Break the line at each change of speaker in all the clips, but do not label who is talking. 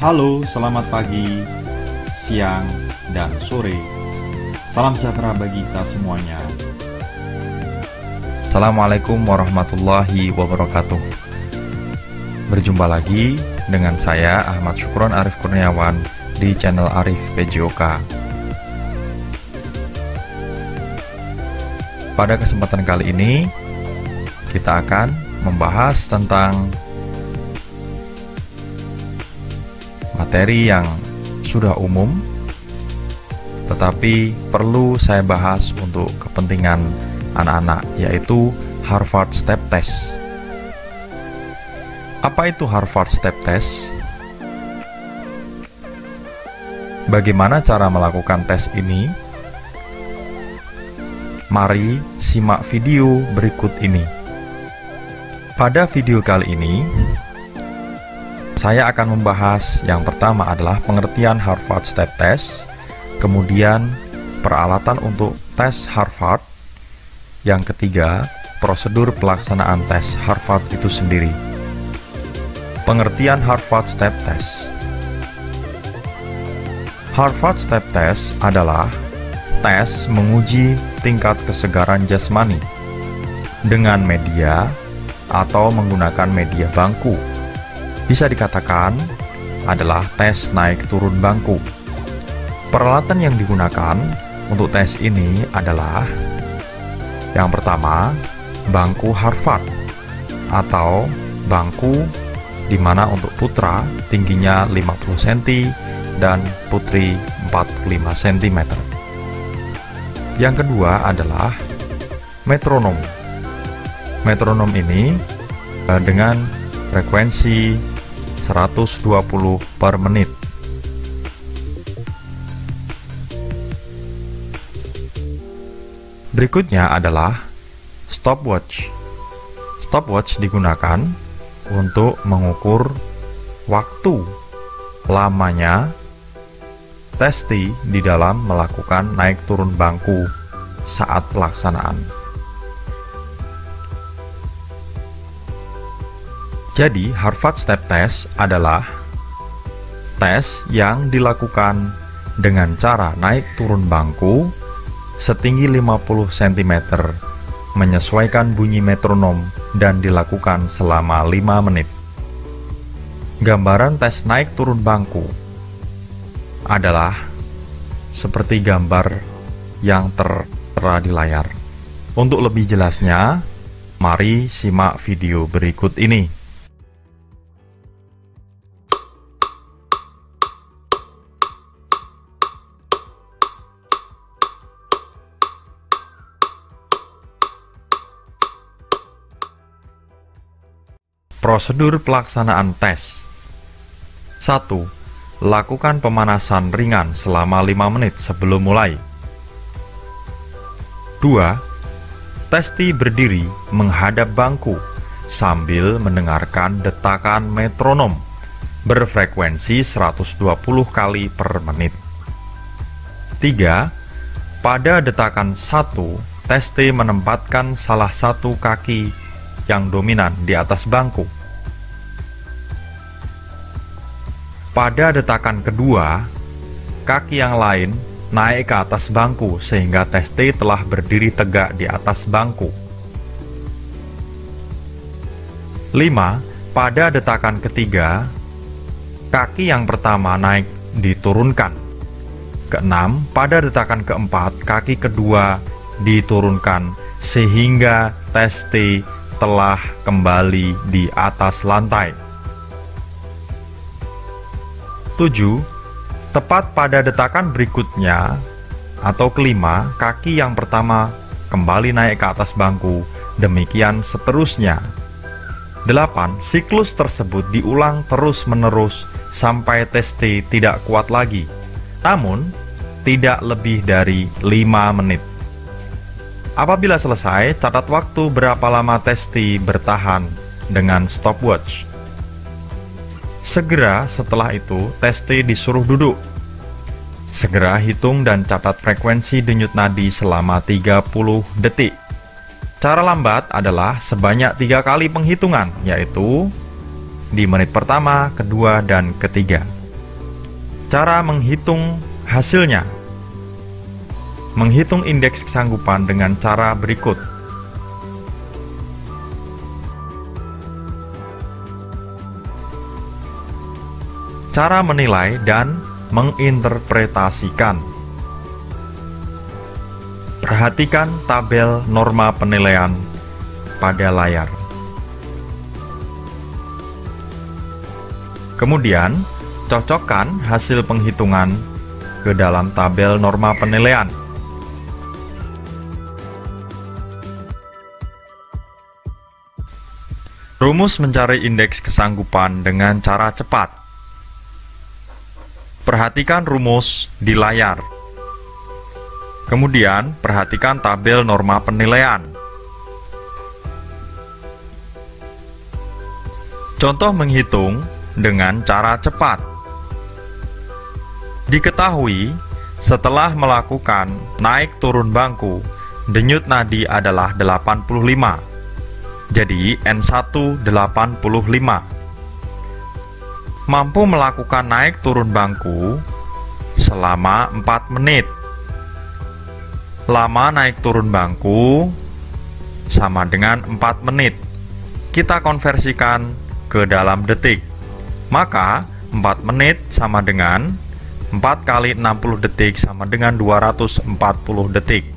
Halo, selamat pagi, siang, dan sore. Salam sejahtera bagi kita semuanya.
Assalamualaikum warahmatullahi wabarakatuh. Berjumpa lagi dengan saya Ahmad Syukron Arif Kurniawan di channel Arif PJOK. Pada kesempatan kali ini kita akan membahas tentang materi yang sudah umum, tetapi perlu saya bahas untuk kepentingan anak-anak, yaitu Harvard Step Test. Apa itu Harvard Step Test? Bagaimana cara melakukan tes ini? Mari simak video berikut ini. Pada video kali ini, saya akan membahas yang pertama adalah pengertian Harvard Step Test, kemudian peralatan untuk tes Harvard, yang ketiga, prosedur pelaksanaan tes Harvard itu sendiri. Pengertian Harvard Step Test. Harvard Step Test adalah tes menguji tingkat kesegaran jasmani dengan media atau menggunakan media bangku. Bisa dikatakan adalah tes naik turun bangku. Peralatan yang digunakan untuk tes ini adalah yang pertama, bangku Harvard atau bangku di mana untuk putra tingginya 50 cm dan putri 45 cm. Yang kedua adalah metronom. Metronom ini dengan frekuensi 120 per menit. Berikutnya adalah stopwatch. Stopwatch digunakan untuk mengukur waktu lamanya testi di dalam melakukan naik turun bangku saat pelaksanaan. Jadi, Harvard Step Test adalah tes yang dilakukan dengan cara naik turun bangku setinggi 50 cm, menyesuaikan bunyi metronom dan dilakukan selama 5 menit. Gambaran tes naik turun bangku adalah seperti gambar yang tertera di layar. Untuk lebih jelasnya, mari simak video berikut ini. Prosedur pelaksanaan tes. 1. Lakukan pemanasan ringan selama 5 menit sebelum mulai. 2. Testi berdiri menghadap bangku sambil mendengarkan detakan metronom berfrekuensi 120 kali per menit. 3. Pada detakan 1, testi menempatkan salah satu kaki yang dominan di atas bangku. Pada detakan kedua, kaki yang lain naik ke atas bangku sehingga testi telah berdiri tegak di atas bangku. 5. Pada detakan ketiga, kaki yang pertama naik diturunkan. 6. Pada detakan keempat, kaki kedua diturunkan sehingga testi telah kembali di atas lantai. 7. Tepat pada detakan berikutnya atau kelima, kaki yang pertama kembali naik ke atas bangku, demikian seterusnya. 8. Siklus tersebut diulang terus-menerus sampai testi tidak kuat lagi, namun tidak lebih dari 5 menit. Apabila selesai, catat waktu berapa lama testi bertahan dengan stopwatch. Segera setelah itu, testi disuruh duduk. Segera hitung dan catat frekuensi denyut nadi selama 30 detik. Cara lambat adalah sebanyak 3 kali penghitungan, yaitu di menit pertama, kedua, dan ketiga. Cara menghitung hasilnya. Menghitung indeks kesanggupan dengan cara berikut. Cara menilai dan menginterpretasikan. Perhatikan tabel norma penilaian pada layar. Kemudian, cocokkan hasil penghitungan ke dalam tabel norma penilaian. Rumus mencari indeks kesanggupan dengan cara cepat. Perhatikan rumus di layar. Kemudian, perhatikan tabel norma penilaian. Contoh menghitung dengan cara cepat. Diketahui, setelah melakukan naik turun bangku, denyut nadi adalah 85. Jadi, N1 85. Mampu melakukan naik turun bangku selama 4 menit. Lama naik turun bangku sama dengan 4 menit. Kita konversikan ke dalam detik. Maka 4 menit sama dengan 4 kali 60 detik sama dengan 240 detik.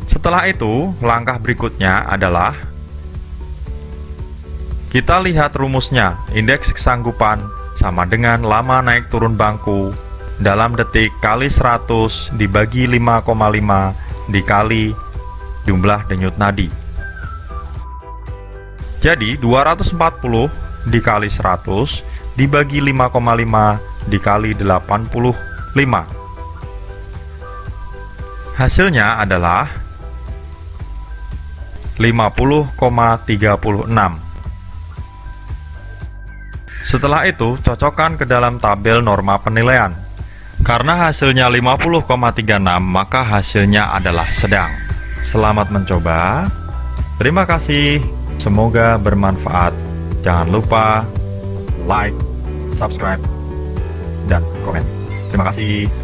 Setelah itu, langkah berikutnya adalah kita lihat rumusnya. Indeks kesanggupan sama dengan lama naik turun bangku dalam detik kali 100 dibagi 5,5 dikali jumlah denyut nadi. Jadi 240 dikali 100 dibagi 5,5 dikali 85. Hasilnya adalah 50,36. Setelah itu, cocokkan ke dalam tabel norma penilaian. Karena hasilnya 50,36, maka hasilnya adalah sedang. Selamat mencoba. Terima kasih. Semoga bermanfaat. Jangan lupa like, subscribe, dan komen. Terima kasih.